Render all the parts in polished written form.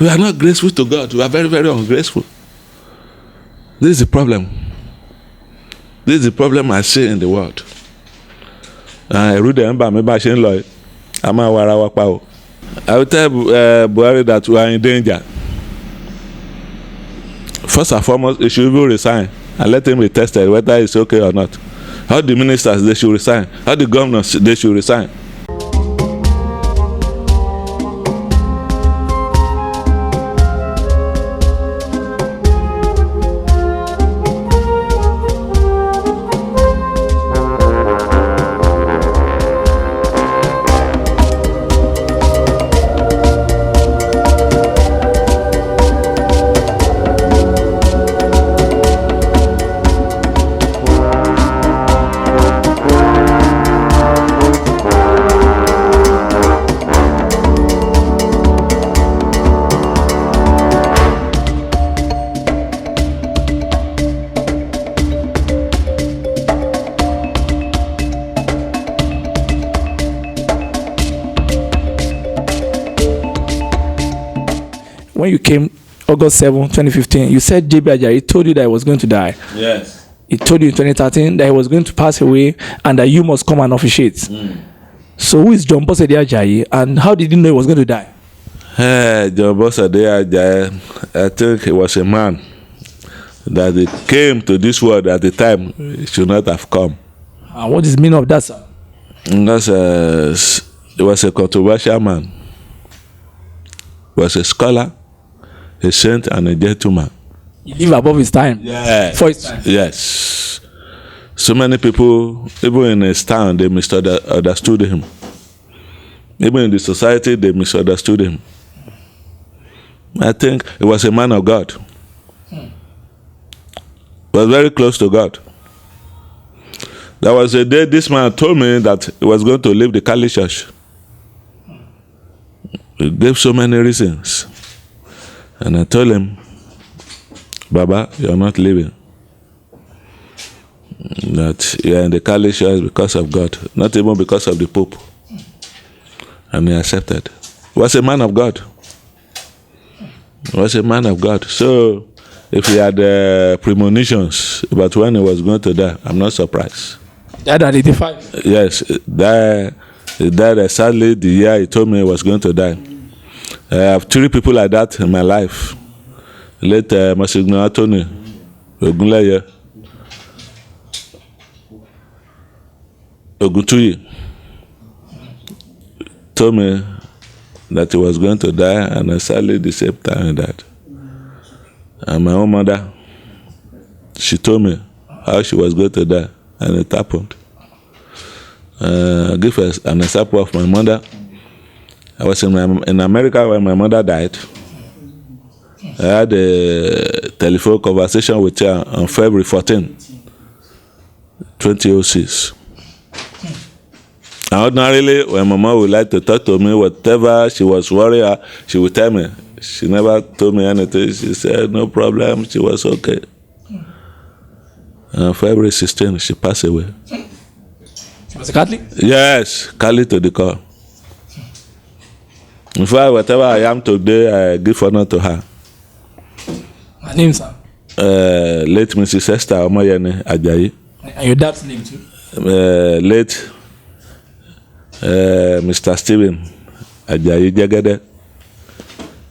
We are not graceful to God. We are very, very ungrateful. This is the problem. This is the problem I see in the world. Ẹ̀rù dẹ̀ ń bà mí bá ṣe ń lọ yìí. A máa wá ara wa pa o. I will tell Buhari that we are in danger. First and foremost, he should even resign and let him be tested whether it's okay or not. All the ministers, they should resign. All the governors, they should resign. When you came August 7, 2015, you said J.B. Ajayi told you that he was going to die. Yes. He told you in 2013 that he was going to pass away and that you must come and officiate. So who is John Bosede Ajayi and how did you know he was going to die? John Bosede Ajayi, I think he was a man that he came to this world at the time he should not have come. And what is the meaning of that, sir? Because he was a controversial man. He was a scholar, a saint, and a gentleman. He lived above his time. Yes. For his time. Yes. So many people, even in his town, they misunderstood him. Even in the society, they misunderstood him. I think he was a man of God. He was very close to God. There was a day this man told me that he was going to leave the Catholic Church. He gave so many reasons. And I told him, Baba, you're not leaving. That you're in the Catholic Church because of God, not even because of the Pope. And he accepted. He was a man of God. He was a man of God. So, if he had premonitions about when he was going to die, I'm not surprised. He died at 85. Yes, he died sadly the year he told me he was going to die. I have 3 people like that in my life. Late Masigno Anthony Ogunleye, Oguntuyi told me that he was going to die, and sadly the same time he died. And my own mother, she told me how she was going to die, and it happened. I'll give an example of my mother. I was in America when my mother died. I had a telephone conversation with her on February 14, 2006. And ordinarily, when my mom would like to talk to me, whatever she was worried, she would tell me. She never told me anything. She said, no problem, she was okay. On February 16, she passed away. She was a Catholic? Yes, Catholic to the core. In fact, whatever I am today, I give honor to her. Her name, sir? Late Mrs. Esther Omoyeni Ajayi. And your dad's name too? Late Mr. Stephen Ajayi Jegede.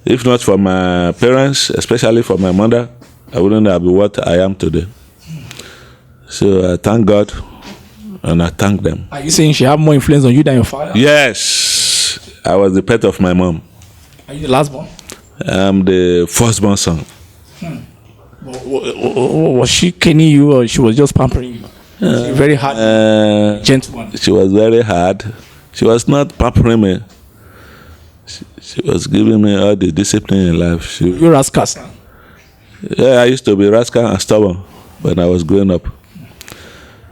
If not for my parents, especially for my mother, I wouldn't have been what I am today. So I thank God and I thank them. Are you saying she had more influence on you than your father? Yes, I was the pet of my mom. Are you the last born? I'm the firstborn son. Was she caning you or she was just pampering you? She very hard, gentleman. She was very hard. She was not pampering me. She was giving me all the discipline in life. You're rascal, sir. Yeah, I used to be rascal and stubborn when I was growing up.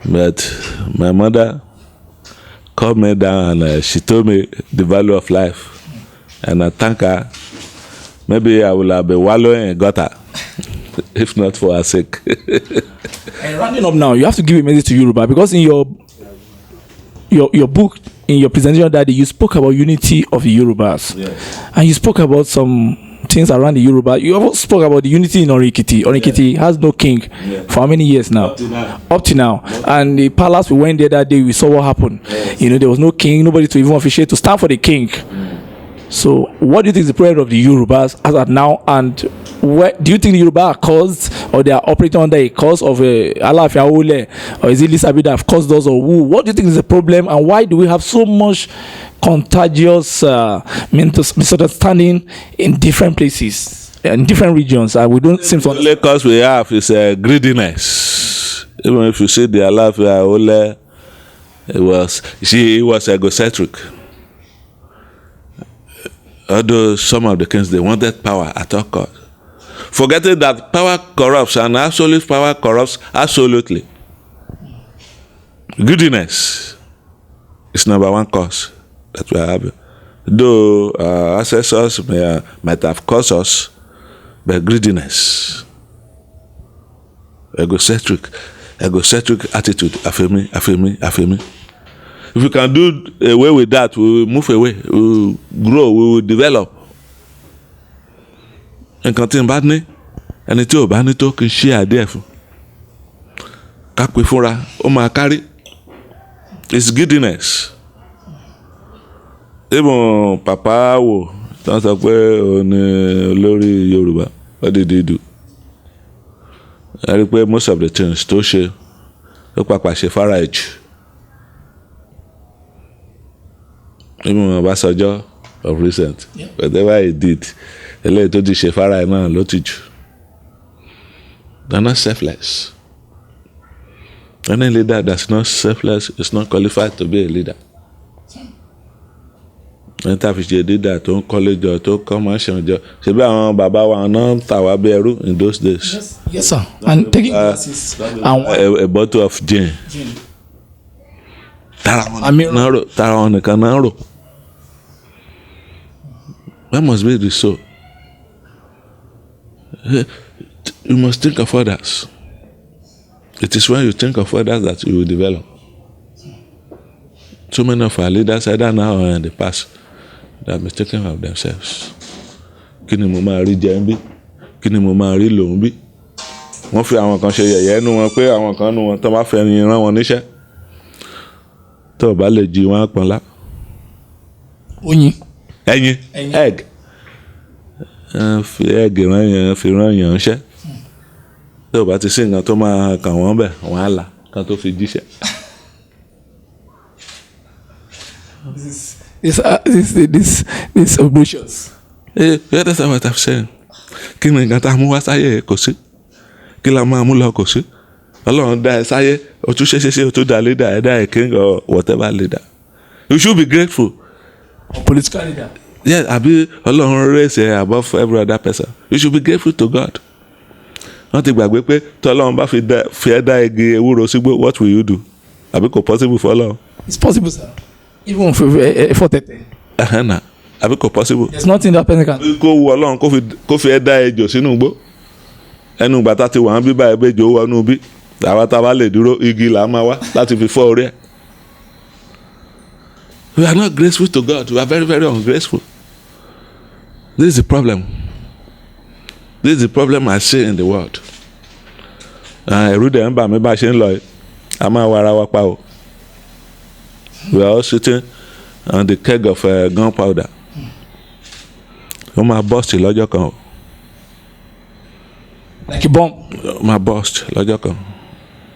But my mother calmed me down and she told me the value of life. And I thank her. Maybe I will have been wallowing in gutter if not for her sake. And rounding up now, you have to give a message to Yoruba because in your book, in your presentation that day, you spoke about unity of the Yorubas. Yes. And you spoke about something things around the Yoruba. You also spoke about the unity in Orikiti. Orikiti has no king for how many years now? Up to now. And the palace we went there that day, we saw what happened. You know, there was no king, nobody to even officiate to stand for the king. So, what do you think is the problem of the Yorubas as at now? And where do you think the Yoruba are caused, or they are operating under a cause of Alaafin Awole, or is it Lisabi that have caused those, or who? What do you think is the problem, and why do we have so much contagious misunderstanding in different places, in different regions, and we don't seem to? The only cause we have is greediness. Even if you see the Alaafin Awole, he was egocentric. Although some of the kings, they wanted power at all costs, forgetting that power corrupts and absolute power corrupts absolutely. Greediness is number one cause that we are having. Though our ancestors might have caused us, but greediness, egocentric attitude, affirming. If we can do away with that, we will move away, we will grow, we will develop. Nǹkan tí n bá ní, ẹni tí ò bá ní tó kì í ṣe àdéhùn fún. Ká pè fúnra, ó máa kárí. It's giddiness. Even Papa Awo, tí wọ́n sọ pé òun ni olórí Yorùbá, what did he do? I rí i pé most of the things tó ṣe, ó pàpà ṣe fara ẹ̀jù. Even Obasanjo of recent, whatever he did, eléyìí tó ti ṣe fara ẹ̀ náà ló ti jù. They're not selfless. Any leader that's not selfless is not qualified to be a leader. Ẹni tá a fi ṣe leader tó ń kọ́lé jọ, tó kọ́ mansion jọ, ṣe bí àwọn bàbá wa náà ń tà wá bí ẹrú in those days. Yes, sir. And taking classes. A bottle of gin. Tara wọn nìkan náà rò. That must be the soul. You must think of others. It is when you think of others that you will develop. So many of our leaders, either now or in the past, they have been taking of themselves. Kí ni mo máa rí jẹ ń bí? Kí ni mo máa rí lò ń bí? Wọ́n fi àwọn kan ṣe yẹ̀yẹ́ nú wọn pé àwọn kan nú wọn tó bá fẹ́ rán wọn níṣẹ́. Tó bá lè jí wọn á pọ́nlá. Oyin. Ẹyin. Egg. Fi egg fi rán yàn ṣẹ́. Tó bá ti sí nǹkan tó máa kàn wọ́n bẹ̀, wọ́n á là kan tó fi jíṣẹ́. This obnoxious. That's what I'm saying. Kí ni nǹkan tá a mú wá sáyé kò sí? Kí la máa mú lọ kò sí? Ọlọ́run dá ẹ sáyé, o tún ṣe o tún dá leader, ẹ dá ẹ king or whatever leader. You should be grateful. Political leader. Yes, àbí Ọlọ́run raise ẹ above every other person. You should be grateful to God. Wọ́n ti gbàgbé pé tí Ọlọ́run bá fi ẹ dá igi ewúro sígbó, what will you do? Àbí kò possible for Ọlọ́run? It's possible, sir. Even for tete. Àbí kò possible. There's nothing that person can. Kó wu Ọlọ́run kó fi ẹ dá ejò sínú igbó. Ẹnu bàtà ti wà ń bí báyìí bẹ́ẹ̀ jò wọnú bí. Àwa tá a bá lè dúró igi là á máa wá láti fi fọ́ orí ẹ̀. We are not grateful to God. We are very, very ungrateful. This is the problem. This is the problem I see in the world. Ẹ̀rù dẹ̀ ń bà mí bá a ṣe ń lọ yìí. A máa wá ara wa pa o. We are all sitting on the keg of gunpowder. Ó máa burst lọ́jọ́ kan o. Like a bomb. Ó máa burst lọ́jọ́ kan.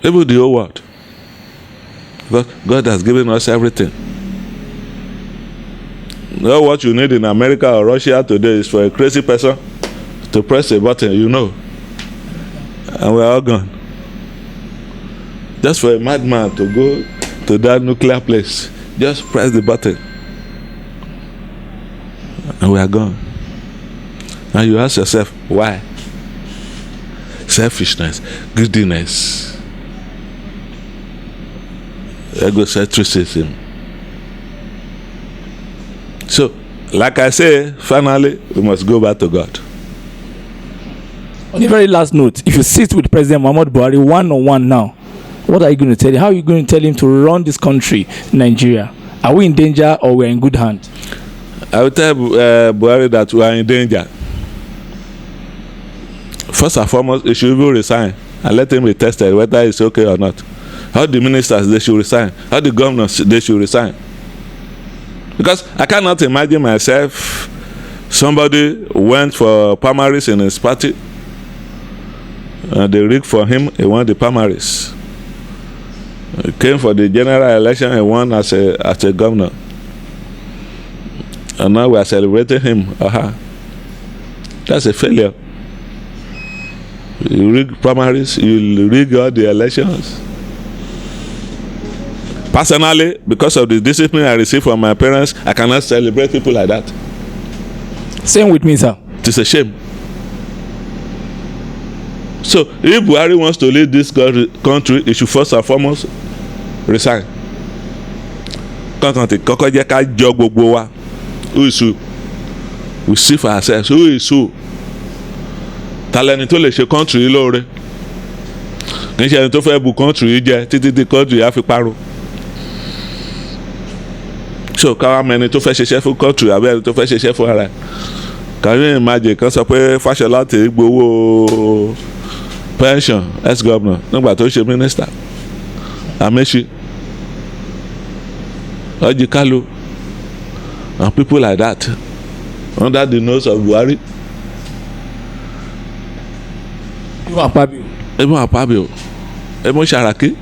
Even the whole world. Because God has given us everything. Know what you need in America or Russia today is for a crazy person to press a button, you know. And we're all gone. Just for a madman to go to that nuclear place, just press the button. And we are gone. And you ask yourself, why? Selfishness, greediness, egocentrism. So, like I say, finally, we must go back to God. On the very last note, if you sit with President Muhammadu Buhari one-on-one now, what are you going to tell him? How are you going to tell him to run this country, Nigeria? Are we in danger or we're in good hand? I will tell Buhari that we are in danger. First and foremost, he should even resign and let him be tested whether it's okay or not. All the ministers, they should resign. All the governors, they should resign. Because I cannot imagine myself, somebody went for primaries in his party, and they rigged for him, he won the primaries. He came for the general election, he won as a governor. And now we are celebrating him. That's a failure. You rig primaries, you rig all the elections. Personally, because of the discipline I received from my parents, I cannot celebrate people like that. Same with me, sir. It is a shame. So, if Buhari wants to lead this country, he should first and foremost resign. Kọ́kọ́ jẹ́ ká jọ gbogbo wa. Who is who? We see for ourselves. Who is who? Talẹ́ni tó lè ṣe country yìí lóore. Kì í ṣe ẹni tó fẹ́ bu country yìí jẹ títí tí country yìí á fi parun. So káwá mẹni tó fẹ́ ṣiṣẹ́ fún country àbí ẹni tó fẹ́ ṣiṣẹ́ fún ara ẹ̀. Can you imagine kan sọ pé Fáṣọlá ti gbowó pension ex-governor nígbà tó ṣe minister. Amaechi, Orji Kalu, and people like that under the nose of Buhari. Even Akpabio, even Saraki.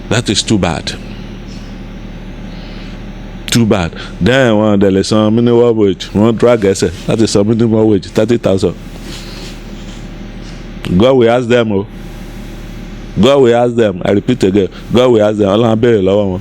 That is too bad. Too bad. Then when there is some minimum wage, one drag essay, that is some minimum wage, 30,000. God will ask them. God will ask them. I repeat again. God will ask them. Allah abere lọ́wọ́ wọn.